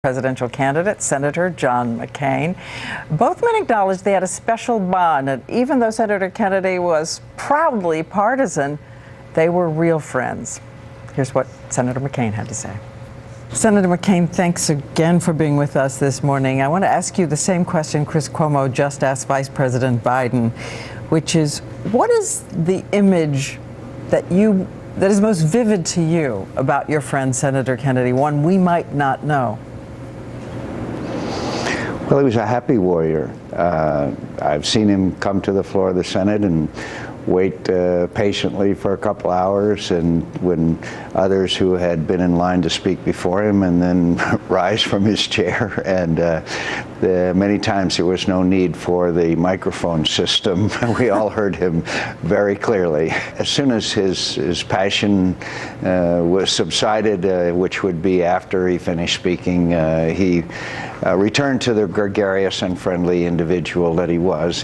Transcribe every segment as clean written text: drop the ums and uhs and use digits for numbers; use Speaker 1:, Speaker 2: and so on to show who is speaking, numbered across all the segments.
Speaker 1: Presidential candidate, Senator John McCain. Both men acknowledged they had a special bond, and even though Senator Kennedy was proudly partisan, they were real friends. Here's what Senator McCain had to say. Senator McCain, thanks again for being with us this morning. I want to ask you the same question Chris Cuomo just asked Vice President Biden, which is, what is the image that is most vivid to you about your friend Senator Kennedy, one we might not know?
Speaker 2: Well, he was a happy warrior. I've seen him come to the floor of the Senate and wait patiently for a couple hours, and when others who had been in line to speak before him, and then rise from his chair. And many times there was no need for the microphone system. We all heard him very clearly. As soon as his passion was subsided, which would be after he finished speaking, he returned to the gregarious and friendly individual that he was.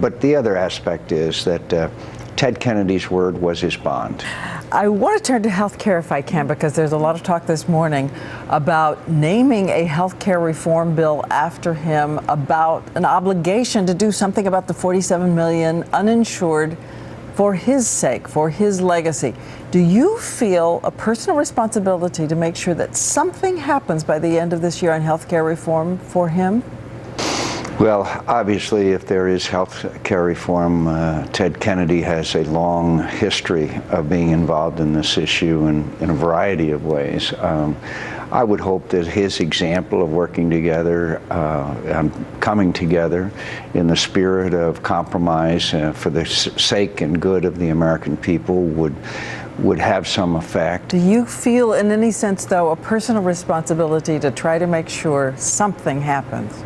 Speaker 2: But the other aspect is that Ted Kennedy's word was his bond.
Speaker 1: I want to turn to health care if I can, because there's a lot of talk this morning about naming a health care reform bill after him, about an obligation to do something about the 47 million uninsured for his sake, for his legacy. Do you feel a personal responsibility to make sure that something happens by the end of this year on health care reform for him?
Speaker 2: Well, obviously, if there is health care reform, Ted Kennedy has a long history of being involved in this issue in a variety of ways. I would hope that his example of working together, coming together in the spirit of compromise for the sake and good of the American people would have some effect.
Speaker 1: Do you feel, in any sense, though, a personal responsibility to try to make sure something happens?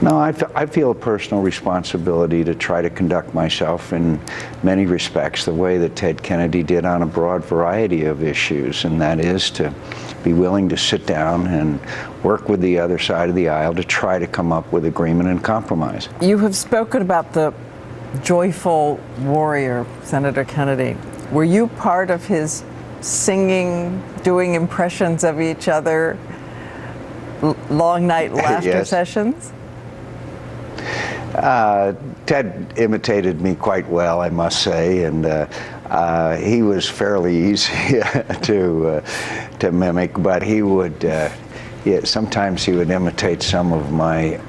Speaker 2: No, I feel a personal responsibility to try to conduct myself in many respects the way that Ted Kennedy did on a broad variety of issues, and that is to be willing to sit down and work with the other side of the aisle to try to come up with agreement and compromise.
Speaker 1: You have spoken about the joyful warrior, Senator Kennedy. Were you part of his singing, doing impressions of each other, long night laughter
Speaker 2: Yes.
Speaker 1: sessions?
Speaker 2: Ted imitated me quite well, I must say, and he was fairly easy to mimic, but he would, sometimes he would imitate some of my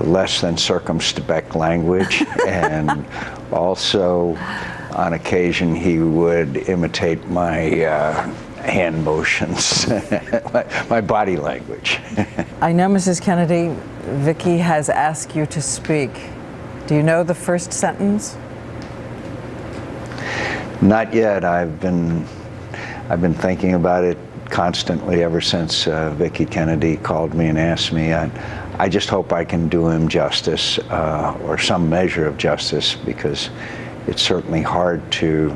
Speaker 2: less than circumspect language, and also on occasion he would imitate my hand motions, my body language.
Speaker 1: I know, Mrs. Kennedy, Vicki has asked you to speak. Do you know the first sentence?
Speaker 2: Not yet. I've been thinking about it constantly ever since Vicki Kennedy called me and asked me. I just hope I can do him justice, or some measure of justice, because it's certainly hard to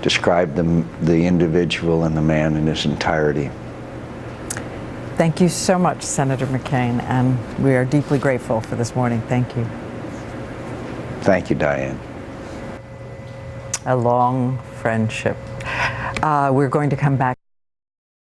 Speaker 2: describe the individual and the man in his entirety.
Speaker 1: Thank you so much, Senator McCain, and we are deeply grateful for this morning. Thank you.
Speaker 2: Thank you, Diane.
Speaker 1: A long friendship. We're going to come back.